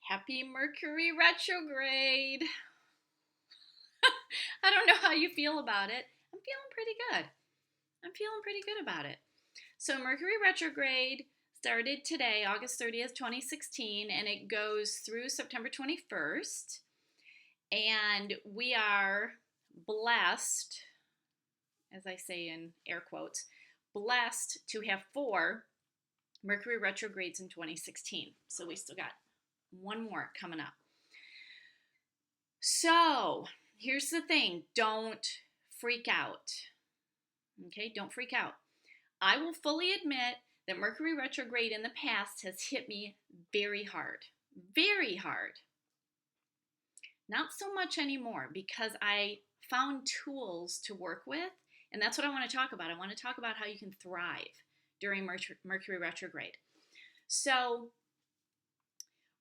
Happy Mercury Retrograde. I don't know how you feel about it. I'm feeling pretty good. I'm feeling pretty good about it. So, Mercury Retrograde started today, August 30th, 2016, and it goes through September 21st. And we are blessed, as I say in air quotes, blessed to have 4 Mercury retrogrades in 2016. So, we still got one more coming up. So, here's the thing, don't freak out. Okay, don't freak out. I will fully admit that Mercury retrograde in the past has hit me very hard. Very hard. Not so much anymore because I found tools to work with, and that's what I want to talk about. I want to talk about how you can thrive during Mercury retrograde. So,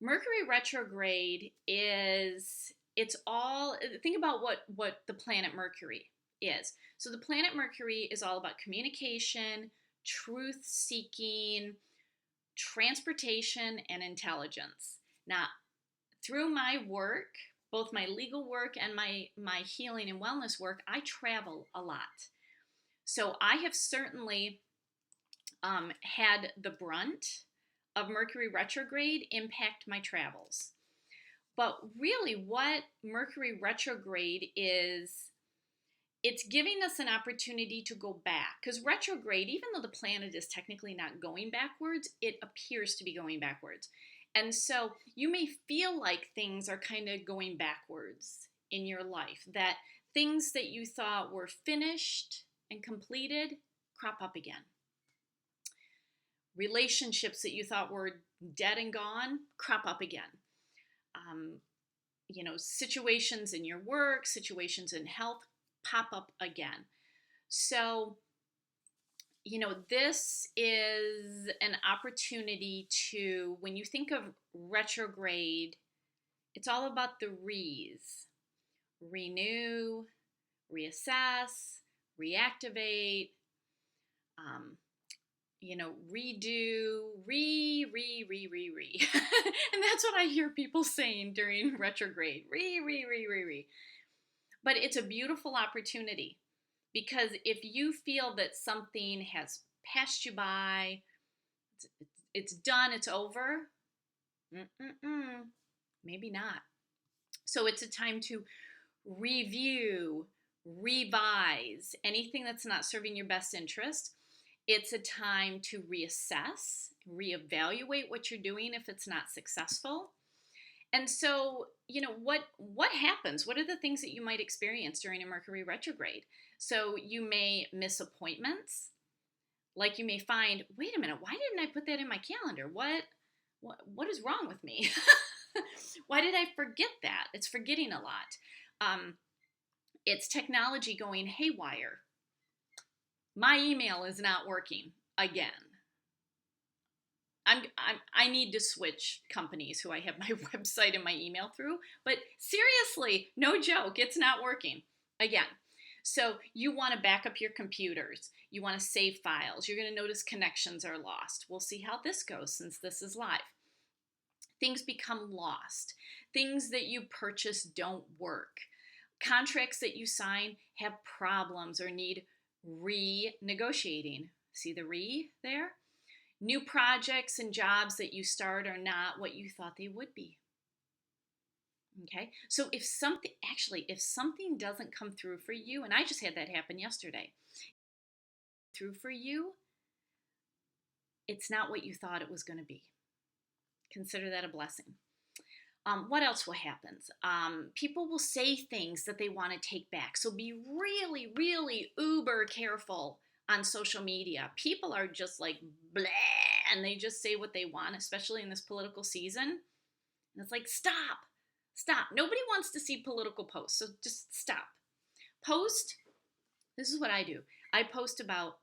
Mercury retrograde it's all, think about what the planet Mercury is. So the planet Mercury is all about communication, truth seeking, transportation, and intelligence. Now, through my work, both my legal work and my healing and wellness work, I travel a lot. So I have certainly had the brunt of Mercury retrograde impact my travels. But really, what Mercury retrograde is, it's giving us an opportunity to go back. Because retrograde, even though the planet is technically not going backwards, it appears to be going backwards. And so you may feel like things are kind of going backwards in your life, that things that you thought were finished and completed crop up again. Relationships that you thought were dead and gone crop up again. Situations in your work, situations in health pop up again. So, this is an opportunity to, when you think of retrograde, it's all about the re's. Renew, reassess, reactivate, redo, re. And that's what I hear people saying during retrograde. Re. But it's a beautiful opportunity because if you feel that something has passed you by, it's done, it's over, maybe not. So it's a time to review, revise anything that's not serving your best interest. It's a time to reassess, reevaluate what you're doing if it's not successful. And so, what happens? What are the things that you might experience during a Mercury retrograde? So you may miss appointments. Like you may find, wait a minute, why didn't I put that in my calendar? What is wrong with me? Why did I forget that? It's forgetting a lot. It's technology going haywire. My email is not working again. I need to switch companies who I have my website and my email through. But seriously, no joke, it's not working again. So you want to back up your computers. You want to save files. You're going to notice connections are lost. We'll see how this goes since this is live. Things become lost. Things that you purchase don't work. Contracts that you sign have problems or need renegotiating. See the re there? New projects and jobs that you start are not what you thought they would be. Okay? So if something doesn't come through for you, and I just had that happen yesterday, through for you, it's not what you thought it was going to be. Consider that a blessing. What else will happen? People will say things that they want to take back. So be really, really uber careful on social media. People are just like bleh, and they just say what they want, especially in this political season. And it's like, stop. Nobody wants to see political posts, so just stop. Post, this is what I do. I post about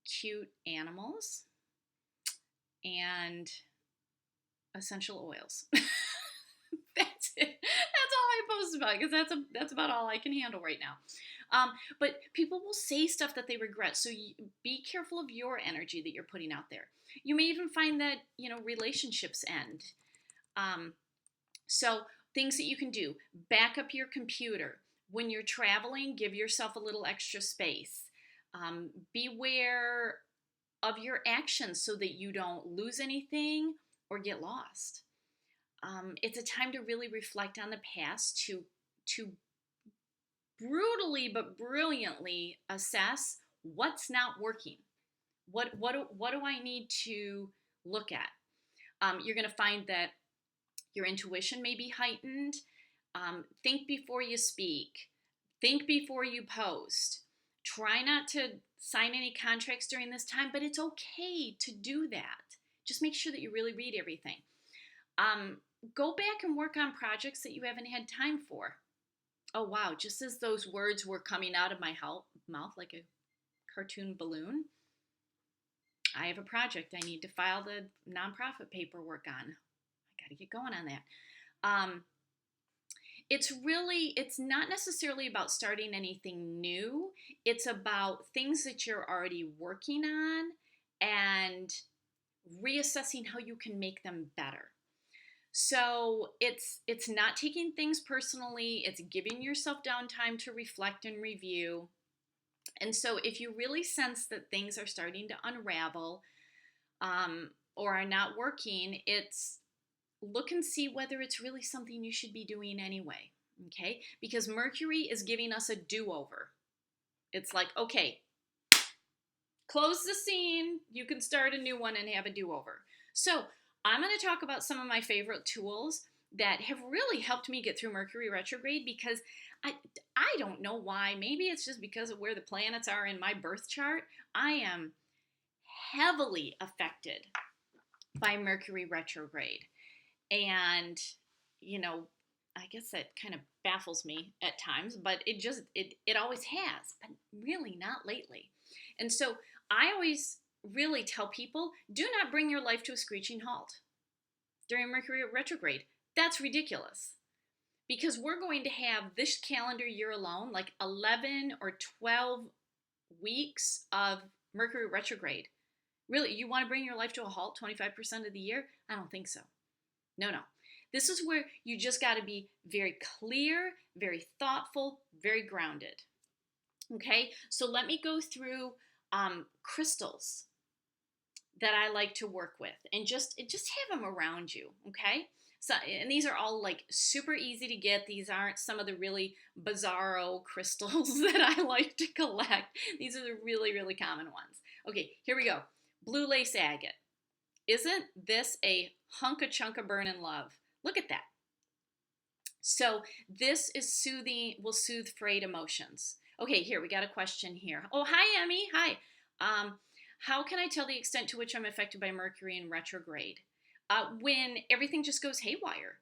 cute animals and essential oils. That's it. That's all I post about because that's about all I can handle right now. But people will say stuff that they regret, so be careful of your energy that you're putting out there. You may even find that relationships end. So things that you can do: back up your computer. When you're traveling, give yourself a little extra space. Beware of your actions so that you don't lose anything or get lost. It's a time to really reflect on the past, to brutally but brilliantly assess what's not working. What do I need to look at? You're going to find that your intuition may be heightened. Think before you speak. Think before you post. Try not to sign any contracts during this time, but it's okay to do that. Just make sure that you really read everything. Go back and work on projects that you haven't had time for. Oh, wow. Just as those words were coming out of my mouth like a cartoon balloon, I have a project I need to file the nonprofit paperwork on. I got to get going on that. It's not necessarily about starting anything new. It's about things that you're already working on and reassessing how you can make them better. So it's not taking things personally. It's giving yourself downtime to reflect and review. And so if you really sense that things are starting to unravel or are not working, it's look and see whether it's really something you should be doing anyway. Okay? Because Mercury is giving us a do-over. It's like, okay, close the scene. You can start a new one and have a do-over. So I'm going to talk about some of my favorite tools that have really helped me get through Mercury retrograde, because I don't know why. Maybe it's just because of where the planets are in my birth chart. I am heavily affected by Mercury retrograde. And, I guess that kind of baffles me at times, but it always has, but really not lately. And so I always really tell people, do not bring your life to a screeching halt during Mercury retrograde. That's ridiculous. Because we're going to have this calendar year alone, like 11 or 12 weeks of Mercury retrograde. Really, you want to bring your life to a halt 25% of the year? I don't think so. No. This is where you just got to be very clear, very thoughtful, very grounded. Okay, so let me go through crystals that I like to work with, and just have them around you. Okay, so, and these are all like super easy to get. These aren't some of the really bizarro crystals that I like to collect. These are the really, really common ones. Okay, here we go. Blue lace agate. Isn't this a hunk of chunk of burning love? Look at that. So this is soothing, will soothe frayed emotions. Okay, here we got a question here. Oh, hi, Emmy. Hi. How can I tell the extent to which I'm affected by Mercury in retrograde? When everything just goes haywire.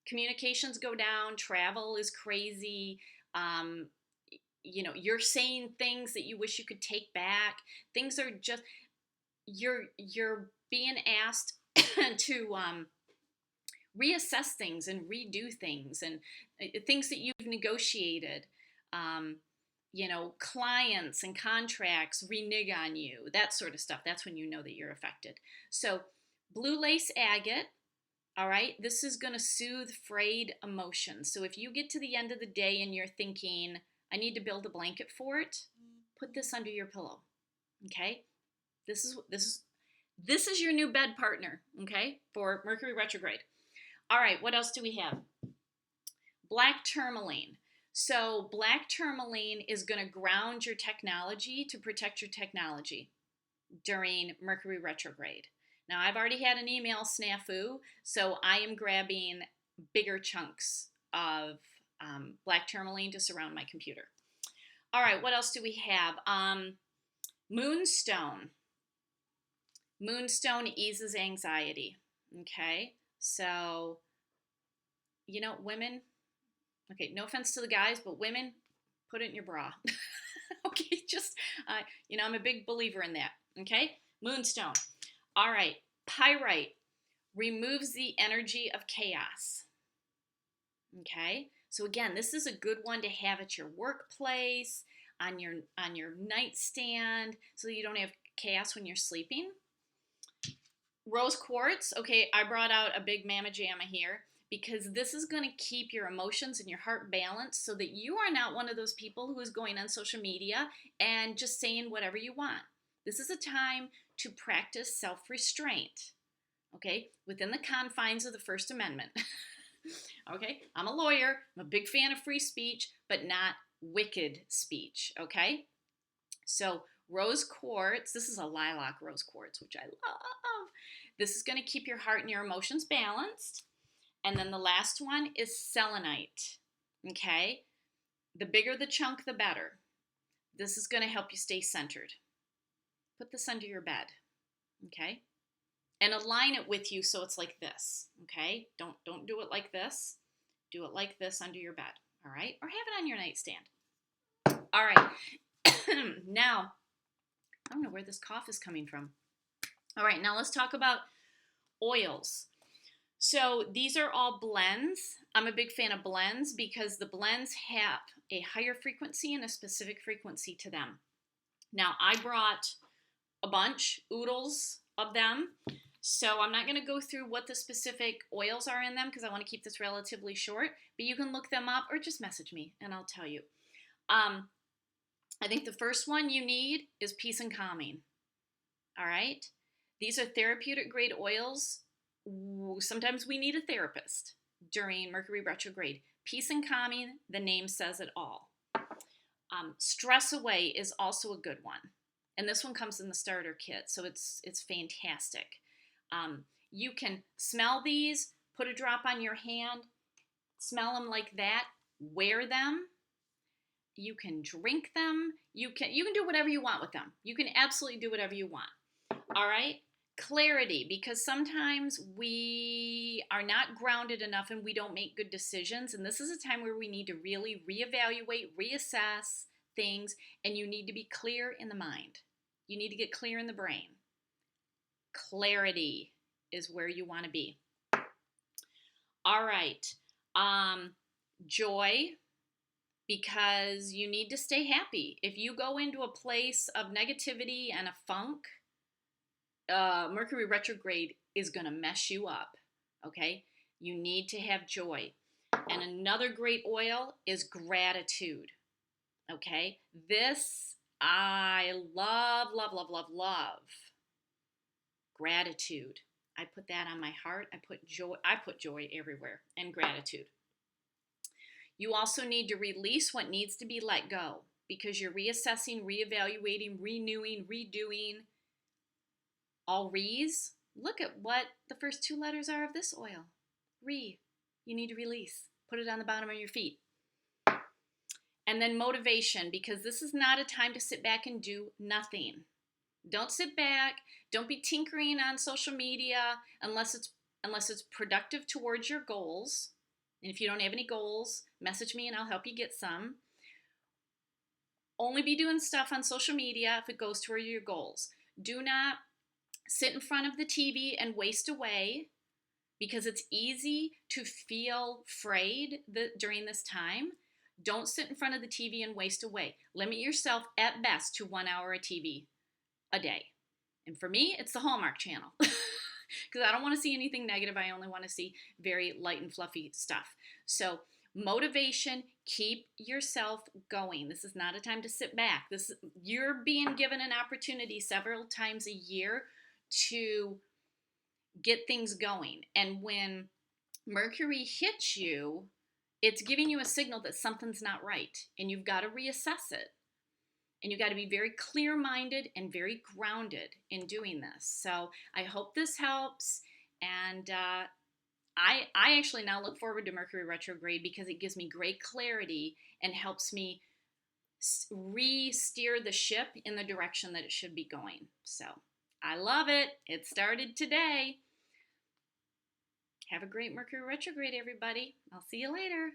Communications go down, travel is crazy. You're saying things that you wish you could take back. Things are just, you're being asked to reassess things and redo things, and things that you've negotiated. Clients and contracts renege on you, that sort of stuff. That's when you know that you're affected. So blue lace agate, all right, this is going to soothe frayed emotions. So if you get to the end of the day and you're thinking, I need to build a blanket for it, put this under your pillow. Okay? This is your new bed partner, okay, for Mercury retrograde. All right, what else do we have? Black tourmaline. So black tourmaline is going to ground your technology to protect your technology during Mercury retrograde. Now, I've already had an email snafu, so I am grabbing bigger chunks of black tourmaline to surround my computer. All right, what else do we have? Moonstone. Moonstone eases anxiety. Okay, so, women, okay, no offense to the guys, but women, put it in your bra. Okay, just, I'm a big believer in that. Okay, Moonstone. All right, Pyrite removes the energy of chaos. Okay, so again, this is a good one to have at your workplace, on your nightstand, so that you don't have chaos when you're sleeping. Rose quartz. Okay, I brought out a big mamma jamma here because this is going to keep your emotions and your heart balanced so that you are not one of those people who is going on social media and just saying whatever you want. This is a time to practice self-restraint, okay, within the confines of the First Amendment. Okay, I'm a lawyer, I'm a big fan of free speech, but not wicked speech, okay? So rose quartz, this is a lilac rose quartz, which I love. This is going to keep your heart and your emotions balanced. And then the last one is selenite, okay? The bigger the chunk, the better. This is going to help you stay centered. Put this under your bed, okay? And align it with you so it's like this, okay? Don't do it like this. Do it like this under your bed, all right? Or have it on your nightstand. All right. Now, I don't know where this cough is coming from. All right, now let's talk about oils. So these are all blends. I'm a big fan of blends because the blends have a higher frequency and a specific frequency to them. Now, I brought a bunch, oodles of them. So I'm not going to go through what the specific oils are in them because I want to keep this relatively short, but you can look them up or just message me and I'll tell you. I think the first one you need is peace and calming. All right? These are therapeutic grade oils. Sometimes we need a therapist during Mercury Retrograde. Peace and calming, the name says it all. Stress away is also a good one. And this one comes in the starter kit, so it's fantastic. You can smell these, put a drop on your hand, smell them like that, wear them. You can drink them. You can do whatever you want with them. You can absolutely do whatever you want. All right? Clarity, because sometimes we are not grounded enough and we don't make good decisions. And this is a time where we need to really reevaluate, reassess things, and you need to be clear in the mind. You need to get clear in the brain. Clarity is where you want to be. All right. Joy, because you need to stay happy. If you go into a place of negativity and a funk, Mercury retrograde is going to mess you up, okay? You need to have joy. And another great oil is gratitude, okay? This I love, love, love, love, love. Gratitude. I put that on my heart. I put joy everywhere, and gratitude. You also need to release what needs to be let go because you're reassessing, reevaluating, renewing, redoing. All re's. Look at what the first two letters are of this oil. Re. You need to release. Put it on the bottom of your feet. And then motivation, because this is not a time to sit back and do nothing. Don't sit back. Don't be tinkering on social media unless it's productive towards your goals. And if you don't have any goals, message me and I'll help you get some. Only be doing stuff on social media if it goes toward your goals. Do not sit in front of the TV and waste away because it's easy to feel afraid during this time. Don't sit in front of the TV and waste away. Limit yourself at best to 1 hour of TV a day. And for me, it's the Hallmark Channel because I don't want to see anything negative. I only want to see very light and fluffy stuff. So motivation, keep yourself going. This is not a time to sit back. You're being given an opportunity several times a year to get things going. And when Mercury hits you, it's giving you a signal that something's not right and you've got to reassess it. And you've got to be very clear-minded and very grounded in doing this. So I hope this helps. And I actually now look forward to Mercury retrograde because it gives me great clarity and helps me re-steer the ship in the direction that it should be going. So I love it. It started today. Have a great Mercury retrograde, everybody. I'll see you later.